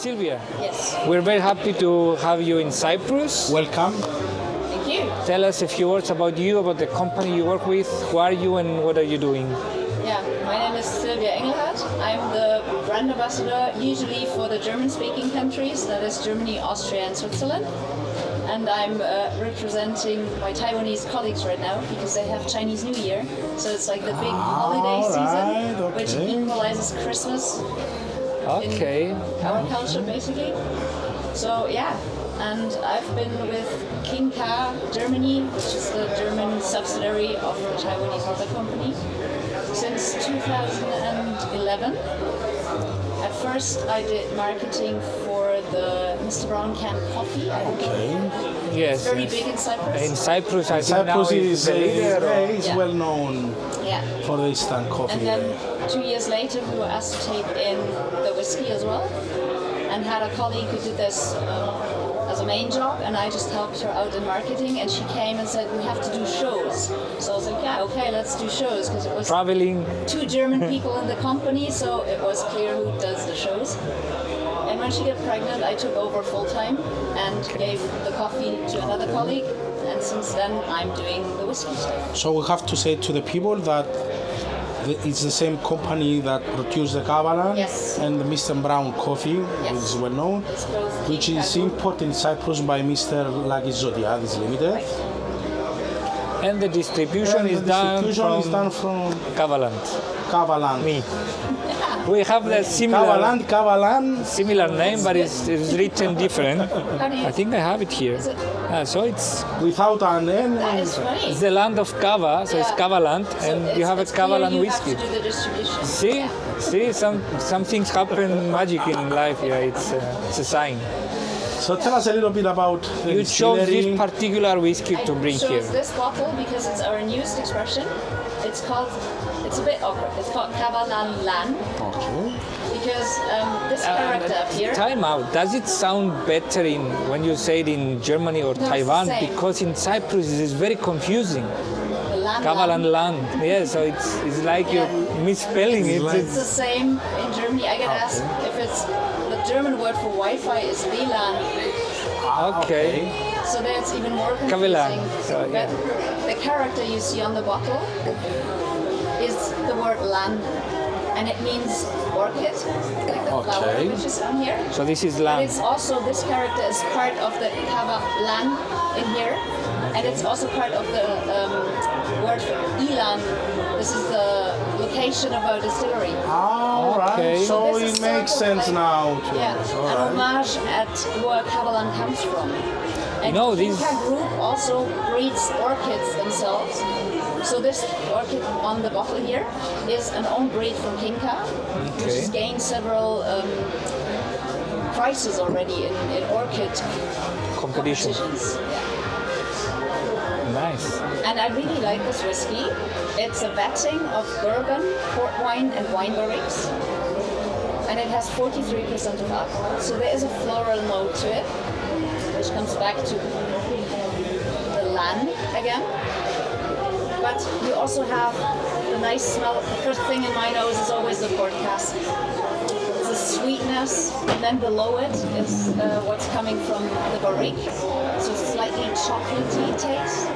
Silvia. Yes. We're very happy to have you in Cyprus. Welcome. Thank you. Tell us a few words about you, about the company you work with. Who are you and what are you doing? Yeah, my name is Silvia Engelhard. I'm the brand ambassador usually for the German-speaking countries, that is Germany, Austria and Switzerland. And I'm representing my Taiwanese colleagues right now because they have Chinese New Year. So it's like the big holiday season, which equalizes Christmas in our culture basically. So yeah, and I've been with King Ka Germany, which is the German subsidiary of the Taiwanese mother company, since 2011. At first I did marketing for the Mr. Brown Can coffee. Yes. It's very big in Cyprus. In Cyprus, I think Cyprus now is well known Yeah. for the instant coffee. And then 2 years later we were asked to take in the whiskey as well, and had a colleague who did this as a main job, and I just helped her out in marketing, and she came and said we have to do shows. So I was like, yeah, okay, let's do shows, because it was traveling. 2 German people in the company, so it was clear who does the shows. And when she got pregnant, I took over full time and gave the coffee to another colleague, and since then I'm doing the whiskey stuff. So we have to say to the people that it's the same company that produced the Kavalan and the Mr. Brown coffee, which is well known, which is imported in Cyprus by Mr. Lakis Zotiades Limited. And the distribution is done from Cavaland. Cavaland. Me. We have the Cavaland. similar name, but it's written different. I think I have it here. So it's Without an N. That is funny. It's the land of Cava, so it's Cavaland, and you have a Cavaland whiskey. You have to do the distribution. See, some things happen magic in life. Yeah, it's a sign. So tell us a little bit about the You chose distillery. this particular whiskey to bring I chose here. this bottle because it's our newest expression. It's a bit awkward. It's called Cavaland. Okay. Because this character up here. Time out. Does it sound better when you say it in Germany or No, it's the Taiwan? same. Because in Cyprus it is very confusing. The land. Cavaland land. Yeah, so it's like you're misspelling it. It's the same in Germany. I get asked if it's the German word for Wi-Fi is WLAN. Okay. So that's even more Kavalan. confusing. So, yeah. But the character you see on the bottle is the word land, and it means orchid, like the flower which is on here. So this is But land. it's also, this character is part of the Cavaland in here, and it's also part of the word for Elan. This is the location of our distillery. All right. Okay. So This is it makes sort of sense like- now. Yeah, an homage at where Kavalan comes from. And know, the these- Kinka group also breeds orchids themselves. So this orchid on the bottle here is an own breed from Kinka, which has gained several prizes already in orchid Competition. competitions. Nice. And I really like this whiskey. It's a vatting of bourbon, port wine, and wine barriques. And it has 43% of alcohol. So there is a floral note to it, which comes back to the land again. But you also have the nice smell. The first thing in my nose is always the port cask. It's a sweetness, and then below it is what's coming from the barrique. So slightly chocolatey taste.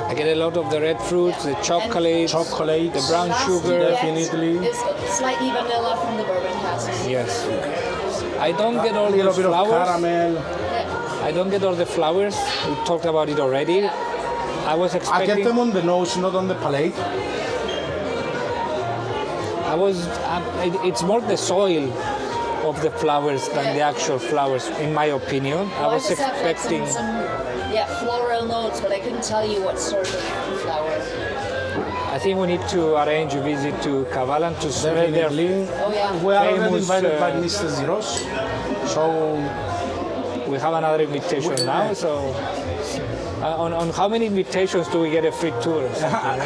I get a lot of the red fruits, the chocolate, the brown Last sugar. you get definitely. is slightly vanilla from the bourbon cask. Yes. I don't get all A little those bit of flowers. caramel. Yeah. I don't get all the flowers. We talked about it already. I was I expecting. get them on the nose, not on the palate. It's more the soil of the flowers than the actual flowers, in my opinion. Well, I was just have, like, expecting. some floral notes, but I couldn't tell you what sort of flower. I think we need to arrange a visit to Cavaland to smell their. Definitely. Oh yeah. We are already Famous, invited by Mr. Ziros. So We have another invitation now. So, on how many invitations do we get a free tour? Or something, right?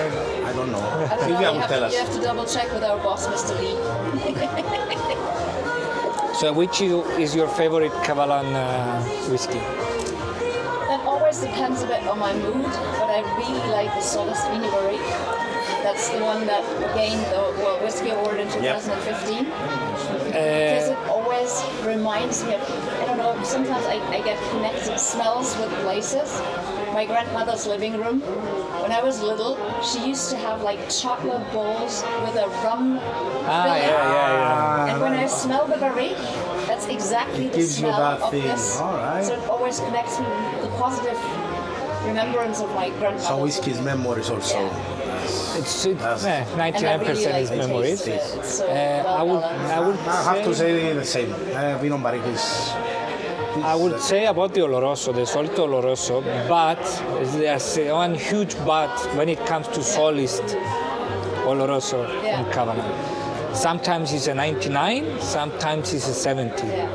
I don't know. I don't know, Silvia you will tell us. have to double check with our boss, Mr. Lee. So, which is your favorite Kavalan whiskey? That always depends a bit on my mood, but I really like the Solus Vini Barrique. That's the one that gained the World Whiskey Award in 2015. Because it always this reminds me of, I don't know, sometimes I get connected smells with places. My grandmother's living room. When I was little, she used to have like chocolate bowls with a rum filling. Yeah. And when I smell the barrique, that's exactly the gives you smell that of thing. this. All right. So it always connects me with the positive remembrance of my grandmother. So whiskey is memories also. Yeah. It's And I 99% really is like the memories. taste of it. It's so I would well-balanced. I have to say the same. Vino Barrique is. I would say about the Oloroso, the Solito Oloroso, but there's one huge but when it comes to solist Oloroso in Kavalan. Sometimes it's a 99, sometimes it's a 70. Yeah.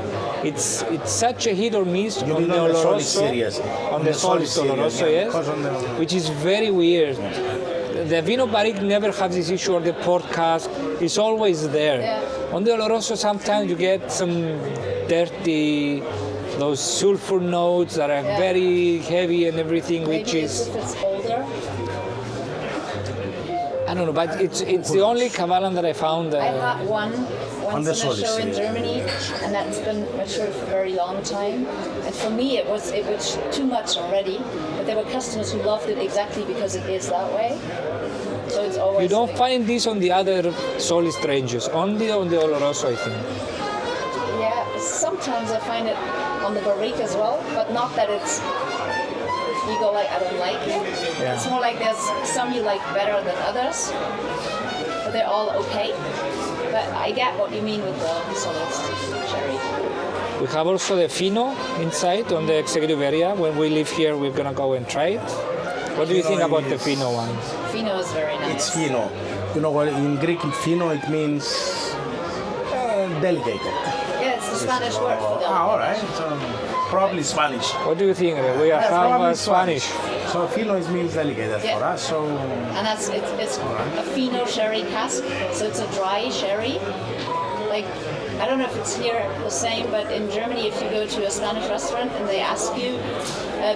It's such a hit or miss You on mean the on the solid Oloroso, series? on the solist series, Oloroso, yeah, yes, because on the- which is very weird. The Vino Barrique never has this issue, or the port cask is always there. Yeah. On the Oloroso, sometimes you get some dirty, those sulfur notes that are very heavy and everything, which Maybe is, if it's older. I don't know, but it's the only Cavaland that I found. I had one once the in a solid show in series. Germany, and that's been matured for a very long time. And for me, it was too much already. But there were customers who loved it exactly because it is that way. So it's always. You don't like, find this on the other solist ranges, only on the Oloroso, I think. Yeah, sometimes I find it on the barrique as well, but not that it's. You go like, I don't like it. Yeah. It's more like there's some you like better than others, but they're all okay. But I get what you mean with the solist sherry. We have also the Fino inside on the executive area. When we live here, we're gonna go and try it. What do you think about the Fino one? Fino is very nice. It's fino. You know what in Greek fino it means delicate. Yeah, it's the Spanish word for that. All right. So, probably Spanish. What do you think? We Yeah, have probably Spanish. So fino means delicate Yeah. for us. So And it's a Fino sherry cask, so it's a dry sherry. Like, I don't know if it's here the same, but in Germany, if you go to a Spanish restaurant and they ask you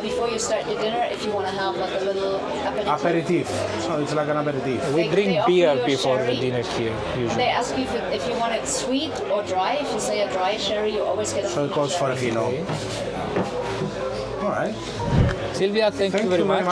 before you start your dinner if you want to have like a little aperitif. aperitif. So it's like an aperitif. We They drink offer beer you a before the sherry. dinner here, And usually. they ask you if you want it sweet or dry. If you say a dry sherry, you always get a So it Fino goes for a sherry. fino. All right. Sylvia, thank you very much.